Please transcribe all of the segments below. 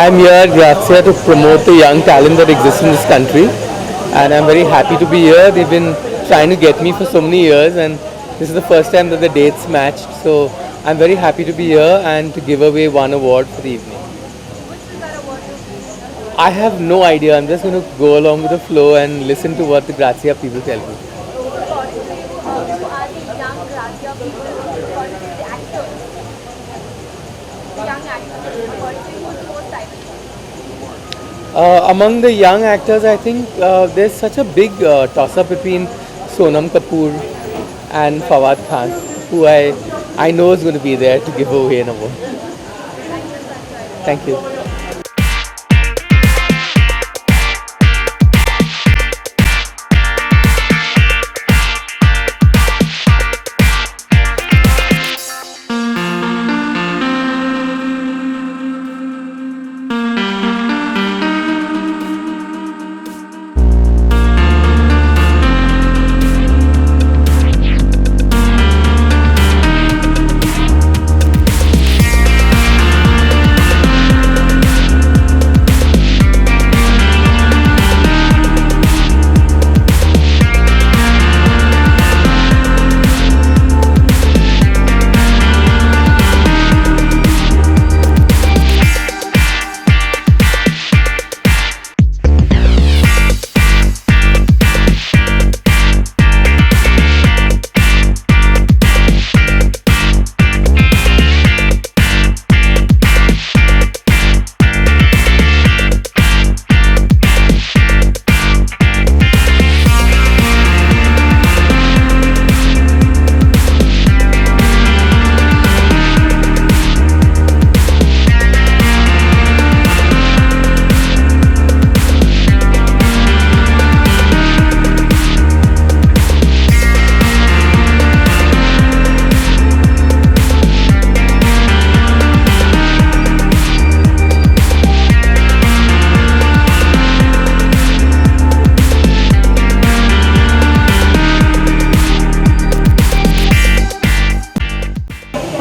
I'm here at Grazia to promote the young talent that exists in this country, and I'm very happy to be here. They've been trying to get me for so many years, and this is the first time that the dates matched. So I'm very happy to be here and to give away one award for the evening. I have no idea. I'm just going to go along with the flow and listen to what the Grazia people tell me. According to you, who are the young Grazia people, according to the actors, the young actors, according to you, who's the most talented? Among the young actors, I think there's such a big toss-up between Sonam Kapoor and Fawad Khan, who I know is going to be there to give away an award. Thank you.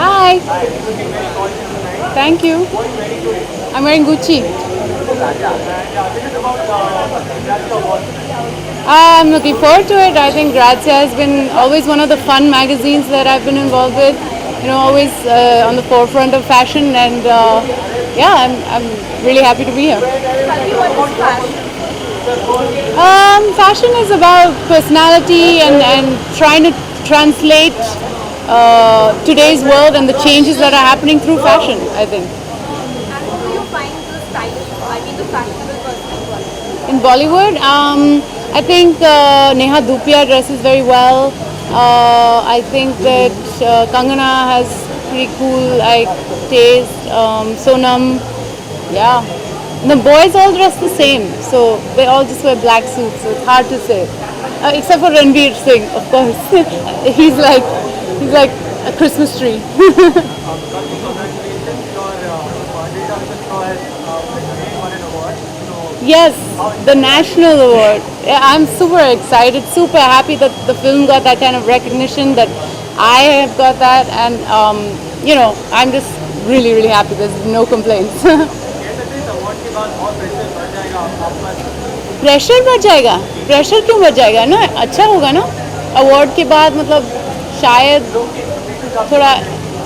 Hi. Thank you. I'm wearing Gucci. I'm looking forward to it. I think Grazia has been always one of the fun magazines that I've been involved with. You know, always on the forefront of fashion, and yeah, I'm really happy to be here. Fashion is about personality and trying to translate today's world and the changes that are happening through fashion, I think. And who do you find the stylish, I mean the fashionable person? In Bollywood, I think Neha Dhupia dresses very well. I think that Kangana has pretty cool like taste. Sonam, yeah. The boys all dress the same, so they all just wear black suits. So it's hard to say, except for Ranveer Singh, of course. he's like a Christmas tree. Yes, the national award. Yeah, I'm super excited, super happy that the film got that kind of recognition, that I have got that, and you know, I'm just really, really happy. There's no complaints. Pressure बढ़ जाएगा pressure क्यों बढ़ जाएगा ना अच्छा होगा ना award के बाद मतलब शायद थोड़ा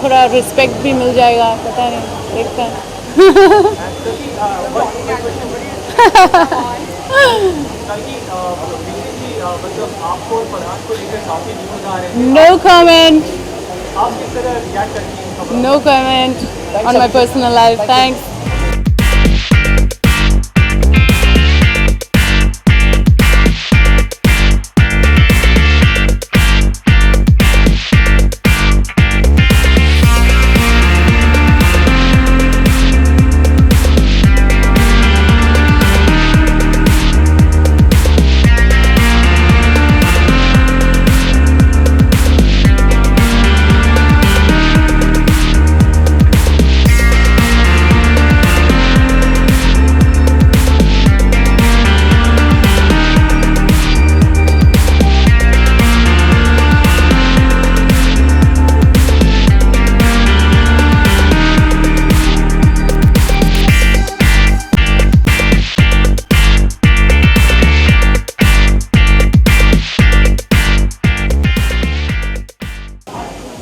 थोड़ा रिस्पेक्ट भी मिल जाएगा पता नहीं देखता no comment no comment on my personal life. Thanks.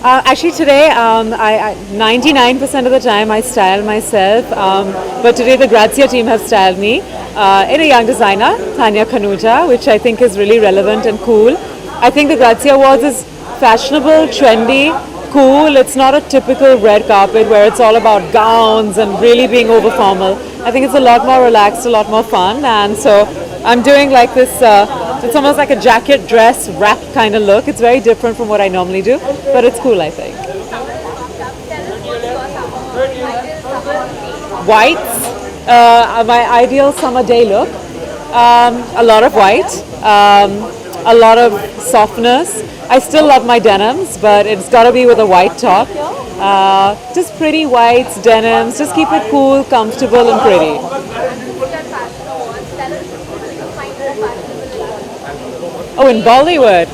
Actually, today, 99% of the time I style myself, but today the Grazia team have styled me in a young designer, Tanya Khanuja, which I think is really relevant and cool. I think the Grazia Awards is fashionable, trendy, cool. It's not a typical red carpet where it's all about gowns and really being over formal. I think it's a lot more relaxed, a lot more fun, and so I'm doing like this. It's almost like a jacket, dress, wrap kind of look. It's very different from what I normally do, but it's cool, I think. Whites, my ideal summer day look. A lot of white, a lot of softness. I still love my denims, but it's got to be with a white top. Just pretty whites, denims. Just keep it cool, comfortable, and pretty. Oh, in Bollywood,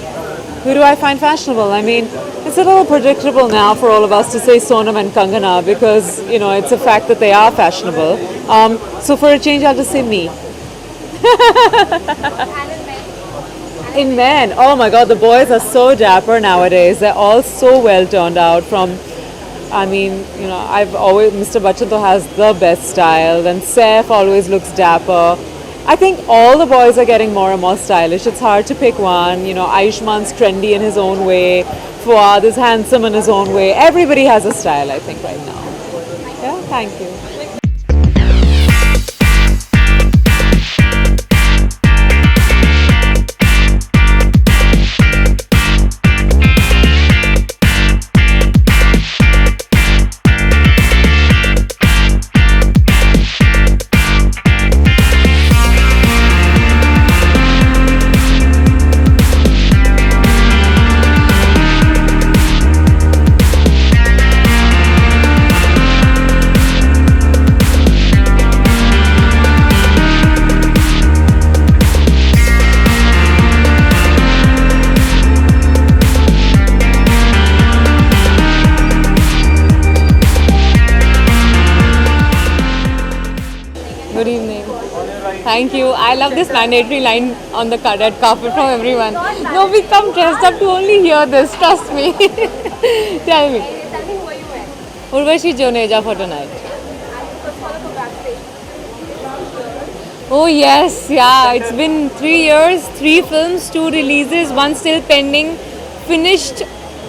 who do I find fashionable? I mean, it's a little predictable now for all of us to say Sonam and Kangana because, you know, it's a fact that they are fashionable. So for a change, I'll just say me. In men, oh my God, the boys are so dapper nowadays. They're all so well turned out from, I mean, you know, Mr. Bachchan has the best style, and Saif always looks dapper. I think all the boys are getting more and more stylish. It's hard to pick one. You know, Ayushman's trendy in his own way. Fuad is handsome in his own way. Everybody has a style, I think, right now. Yeah, thank you. Good evening. Thank you. I love this mandatory line on the red carpet from everyone. No, we come dressed up to only hear this. Trust me. Tell me. Urvashi Joneja for tonight. Oh yes, yeah. It's been 3 years, 3 films, 2 releases, 1 still pending.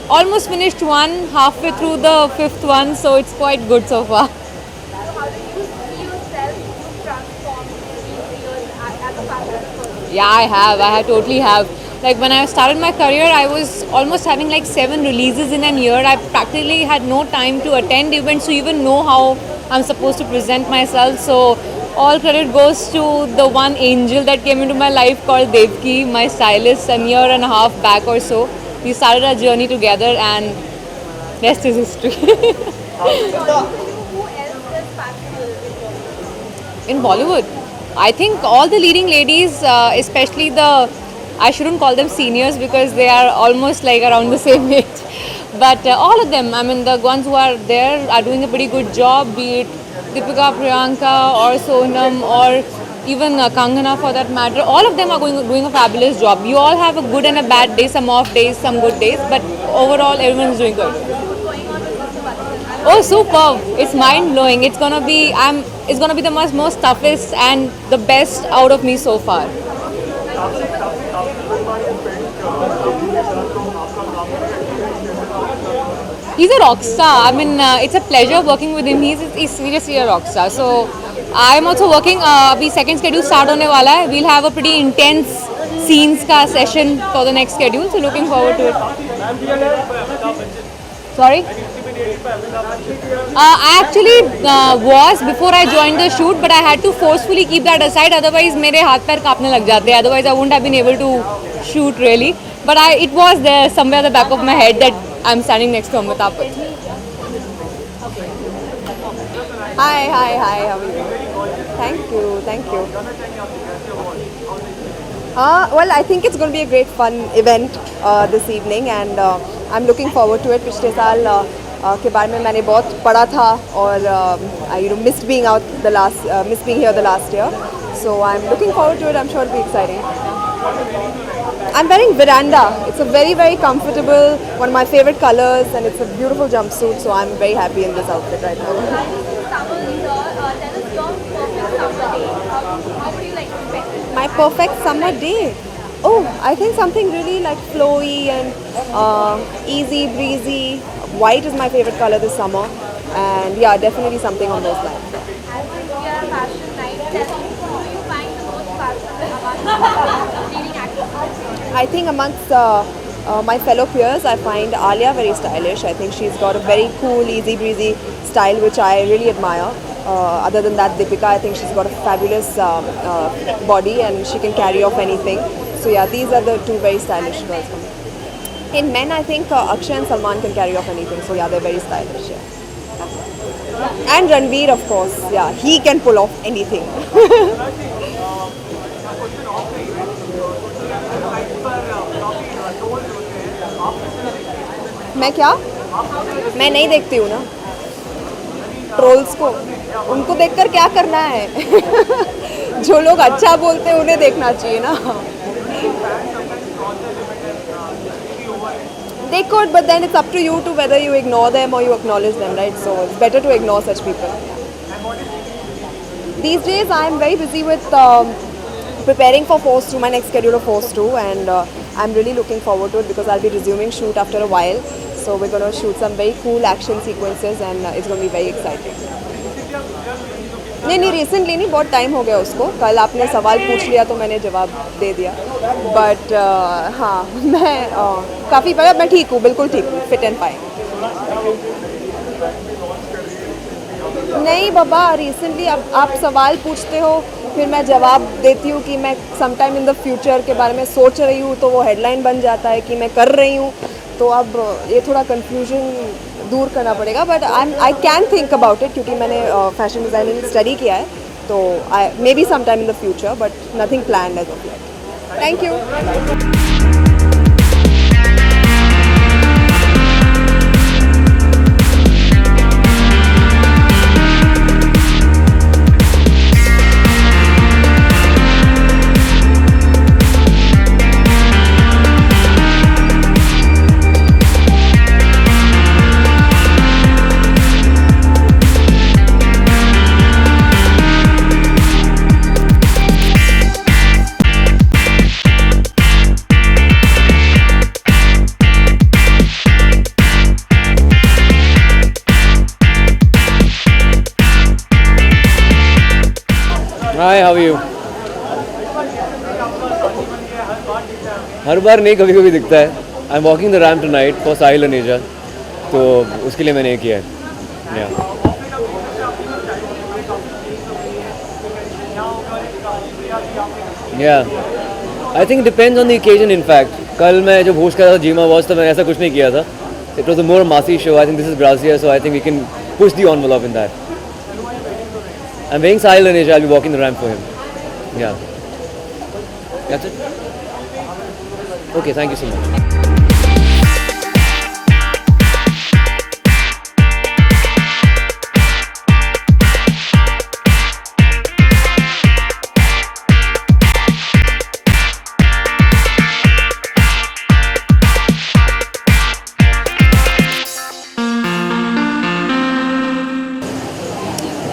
Almost finished one, halfway through the 5th one. So it's quite good so far. Yeah, I totally have. Like when I started my career, I was almost having like 7 releases in a year. I practically had no time to attend events to even know how I'm supposed to present myself. So all credit goes to the one angel that came into my life called Devki, my stylist, a year and a half back or so. We started our journey together and rest is history. In Bollywood, I think all the leading ladies, especially I shouldn't call them seniors because they are almost like around the same age. But all of them, I mean, the ones who are there are doing a pretty good job, be it Deepika, Priyanka or Sonam or even Kangana for that matter. All of them are doing a fabulous job. You all have a good and a bad day, some off days, some good days, but overall everyone is doing good. Oh, superb! It's mind blowing. It's gonna be the most toughest and the best out of me so far. He's a rock star. I mean, it's a pleasure working with him. He's seriously a rock star. So I'm also working. Abhi second schedule start hone wala hai. We'll have a pretty intense scenes ka session for the next schedule. So looking forward to it. Sorry. I actually was before I joined the shoot, but I had to forcefully keep that aside. Otherwise, मेरे हाथ पैर कांपने लग जाते. Otherwise, I wouldn't have been able to shoot really. But it was there somewhere at the back of my head that I'm standing next to Amitabh Bachchan. Hi. How are you? Thank you. Well, I think it's going to be a great fun event this evening, and I'm looking forward to it. पिछले साल के बारे में मैंने बहुत पढ़ा था और I missed being here the last year. So I'm looking forward to it. I'm sure it'll be exciting. I'm wearing Veranda. It's a very, very comfortable, one of my favorite colors, and it's a beautiful jumpsuit. So I'm very happy in this outfit right now. Summer is here. Tell us your perfect summer day. How would you like to spend it? My perfect summer day. Oh, I think something really like flowy and easy breezy. White is my favorite color this summer, and yeah, definitely something on those lines. As we are fashion night, tell us who you find the most fashion among leading actors? I think amongst my fellow peers, I find Alia very stylish. I think she's got a very cool, easy breezy style, which I really admire. Other than that, Deepika, I think she's got a fabulous body and she can carry off anything. So yeah, these are the two very stylish girls for me. In men, I think Akshay and Salman can carry off anything. So yeah, they're very stylish. Yeah. And Ranveer, of course. Yeah, he can pull off anything. मैं क्या मैं नहीं देखती हूँ ना trolls को उनको देखकर क्या करना है जो लोग अच्छा बोलते हैं उन्हें देखना चाहिए ना they could but then it's up to you to whether you ignore them or you acknowledge them, right? So it's better to ignore such people. These days I'm very busy with preparing for Force 2, my next schedule of Force 2, and I'm really looking forward to it because I'll be resuming shoot after a while. So we're going to shoot some very cool action sequences and it's going to be very exciting. नहीं recently नहीं बहुत time हो गया उसको कल आपने सवाल पूछ लिया तो मैंने जवाब दे दिया बट हाँ मैं काफ़ी बड़ा मैं ठीक हूँ बिल्कुल ठीक हूँ फिट एंड फाइन नहीं बाबा रिसेंटली अब आप सवाल पूछते हो फिर मैं जवाब देती हूँ कि मैं समटाइम इन द फ्यूचर के बारे में सोच रही हूँ तो वो हेडलाइन बन जाता है कि मैं कर रही हूँ तो अब ये थोड़ा कन्फ्यूजन दूर करना पड़ेगा but I can think about it क्योंकि मैंने फैशन डिज़ाइनिंग स्टडी किया है तो I may be some time in the future but nothing planned as of yet thank you hi how you हर बार नहीं कभी कभी दिखता है I am walking the ramp tonight for Sahil Aneja तो उसके लिए मैंने ये किया है या I think depends on the occasion in fact कल मैं जब होस्ट कर रहा था जीमा वॉच तो मैंने ऐसा कुछ नहीं किया था it was a more massy show I think this is Grazia so I think we can push the envelope in that I'm wearing Sahil Aneja. I'll be walking the ramp for him. Yeah. That's it? Okay, thank you so much.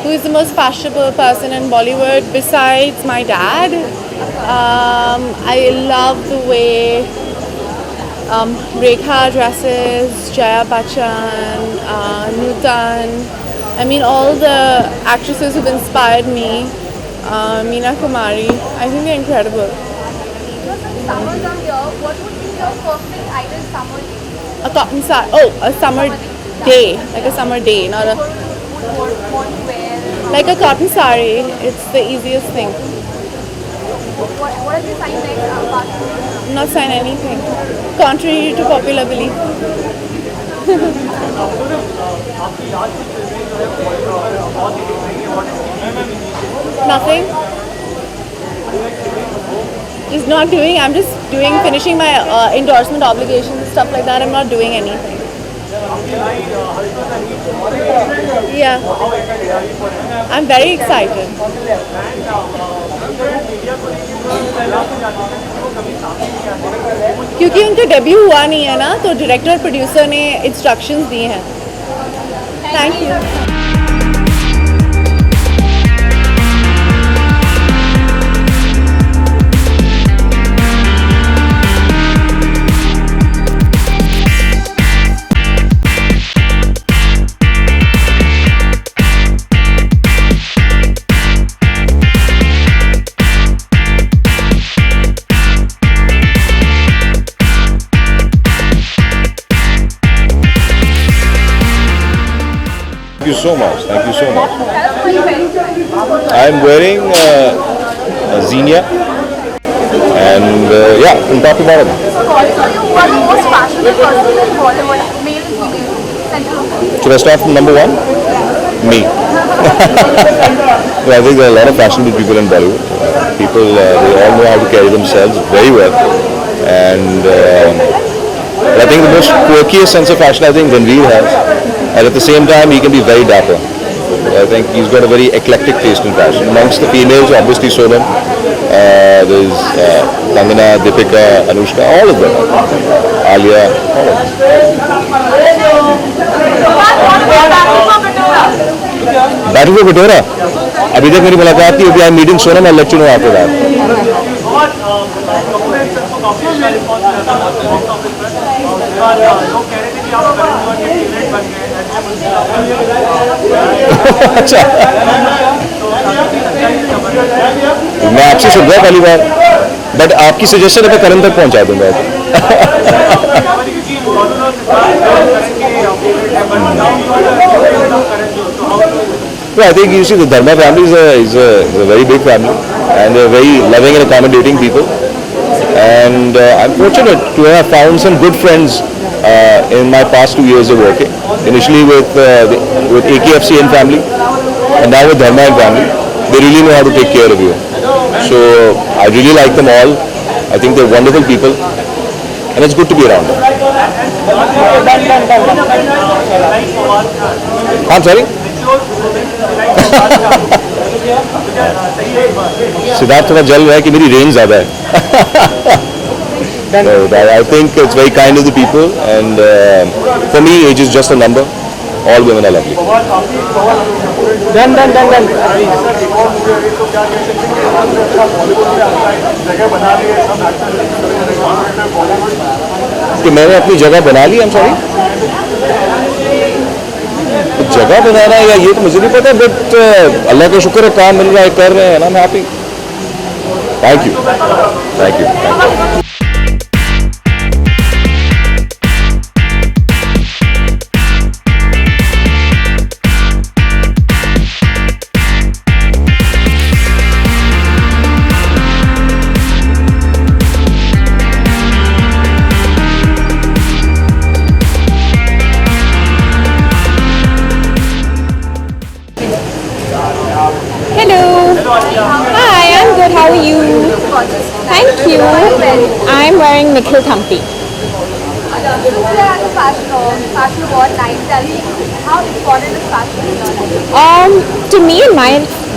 Who is the most fashionable person in Bollywood besides my dad? I love the way Rekha dresses, Jaya Bachchan, Nutan. I mean, all the actresses who've inspired me. Meena Kumari. I think they're incredible. Summers are here. What would be your perfect ideal summer day? A cotton sari. Oh, a summer day. Like a summer day, not a... Would want to wear? Like a cotton sari. It's the easiest thing. What are the signs like about? Not sign anything. Contrary to popular belief. Nothing. Just not doing. I'm just doing, finishing my endorsement obligations, stuff like that. I'm not doing anything. Yeah. I'm very excited. क्योंकि उनका debut हुआ नहीं है ना, तो director और producer ने instructions दिए हैं. Thank you. Thank you so much. Thank you so much. Tell us what you're wearing tonight. I'm wearing a Xenia, and yeah, from top to bottom. So according to you, who are the most fashionable person in Bollywood, male and female? Central. Should I start from number one? Me. I think there are a lot of fashionable people in Bollywood. People, they all know how to carry themselves very well, and but I think the most quirkiest sense of fashion I think Ranveer has, and at the same time he can be very dapper. I think he's got a very eclectic taste in fashion. Amongst the females, obviously Sonam, there's Kangana, Deepika, Anushka, all of them. Alia, all of them. Battle for Batora. अभी तक मेरी मुलाकात नहीं हुई. I'm meeting Sonam. I'll let you know after that. अच्छा, मैं आपसे सुन रहा पहली बार, बट आपकी सजेशन मैं करण तक पहुंचा दूंगा. I think you see the Dharma family is a very big family, and they're very loving and accommodating people. And I'm fortunate to have found some good friends in my past 2 years of working. Initially with AKFCN family, and now with Dharma and family. They really know how to take care of you. So I really like them all. I think they're wonderful people, and it's good to be around them. I'm sorry? Siddharth थोड़ा जल रहा है कि मेरी range ज़्यादा है. I think it's very kind of the people, and for me age is just a number. All women are lovely. Done. कि मैंने अपनी जगह बना ली. I'm sorry. जगह बनाना या ये तो मुझे नहीं पता, बट अल्लाह का शुक्र है काम मिल रहा है, कर रहे हैं ना. I'm happy. Thank you. Hi, I'm good. How are you? Thank you. I'm wearing Nikhil Thampi. Since we are at the fashion award night, tell me how important is fashion in your life? To me in my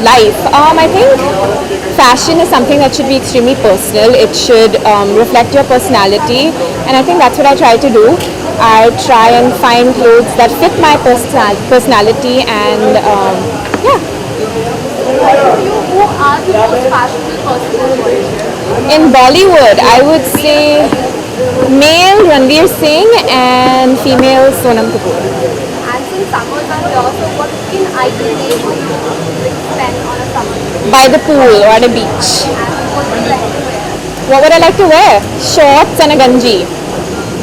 life, I think fashion is something that should be extremely personal. It should reflect your personality, and I think that's what I try to do. I try and find clothes that fit my personality, and yeah. Who are the most fashionable person in Bollywood? In Bollywood, I would say male Ranveer Singh and female Sonam Kapoor. And since summers are here, so what can ideal day for you to spend on a summer day? By the pool or at a beach. And what would you like to wear? What would I like to wear? Shorts and a ganji.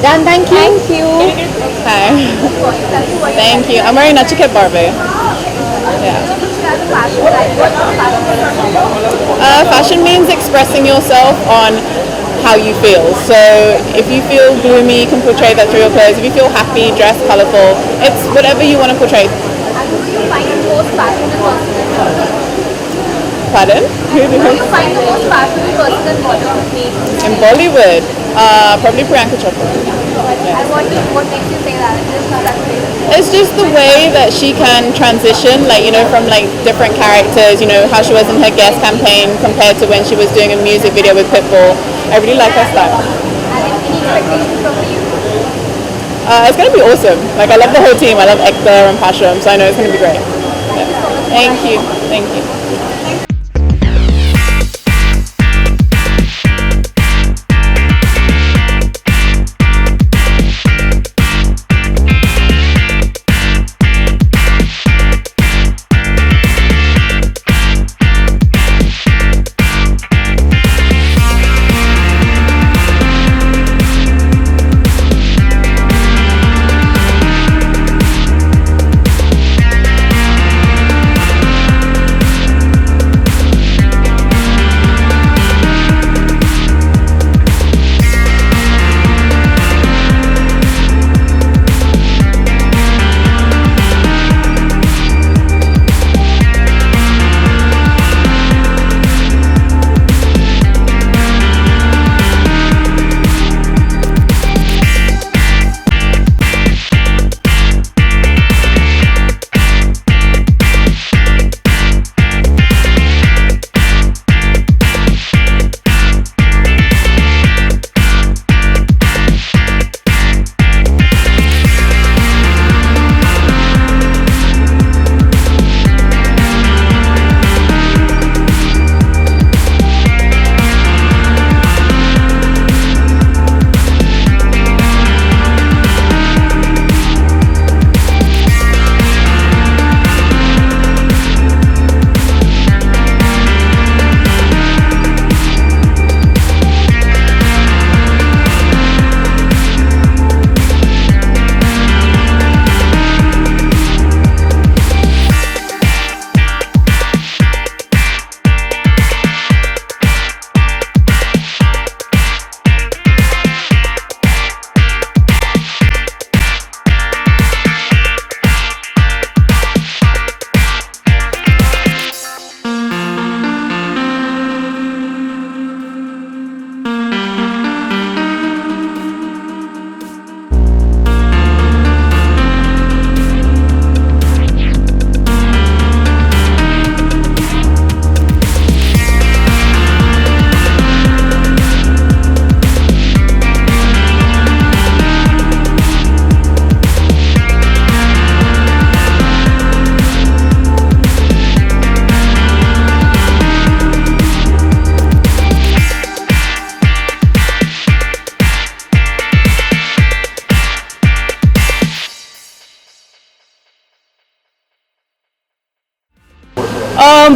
Done, thank you. Thank you. Hi. Tell me what Thank you. I'm wearing Nachiket Barbe. So since we are at the fashion night, what is fashion? Fashion means expressing yourself on how you feel. So if you feel gloomy, you can portray that through your clothes. If you feel happy, dress colourful. It's whatever you want to portray. And who do you find the most fashionable person in Bollywood? Pardon? Who do you find the most fashionable person in Bollywood? In Bollywood, probably Priyanka Chopra. And what makes you say that? Just that way. It's just the way that she can transition, like, you know, from like different characters, you know, how she was in her guest campaign compared to when she was doing a music video with Pitbull. I really like her style. And any expectations from you? It's going to be awesome. Like, I love the whole team. I love Ekta and Pashram, so I know it's going to be great. Thank you. Thank you.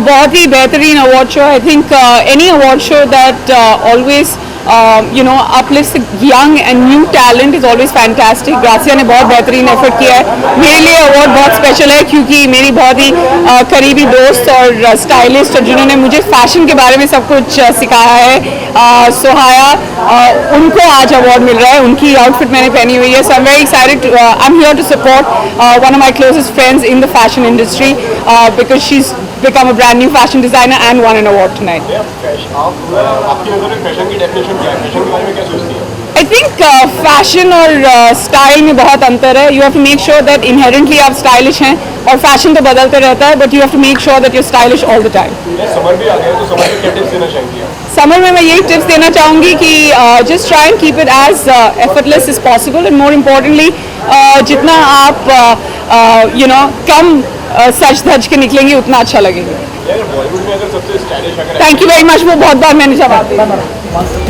बहुत ही बेहतरीन award show. I think any award show that always uplifts young and new talent is always fantastic. Gratia ने बहुत बेहतरीन effort किया है. मेरे लिए award बहुत स्पेशल है क्योंकि मेरी बहुत ही करीबी दोस्त और स्टाइलिस्ट और जिन्होंने मुझे फैशन के बारे में सब कुछ सिखाया है, सुहाया, उनको आज अवार्ड मिल रहा है. उनकी आउटफिट मैंने पहनी हुई है. So I am very excited. I am here to support one of my closest friends in the fashion industry because she is become a brand new fashion designer and won an award tonight. आपकी नज़र में fashion की definition क्या है? Fashion के बारे में क्या सोचती है? I think fashion और स्टाइल में बहुत अंतर है. You have to make sure that inherently आप stylish हैं और फैशन तो बदलते रहता है, but you have to make sure that you're stylish all the time. Summer भी आ गया है तो समर में क्या टिप्स देना चाहेंगे? समर में मैं यही टिप्स देना चाहूँगी कि just try and keep it as effortless as possible and more importantly जितना आप कम सच धज के निकलेंगे उतना अच्छा लगेगा. बॉलीवुड में अगर सबसे stylish thank you very much. वो बहुत बार मैंने जवाब दिया.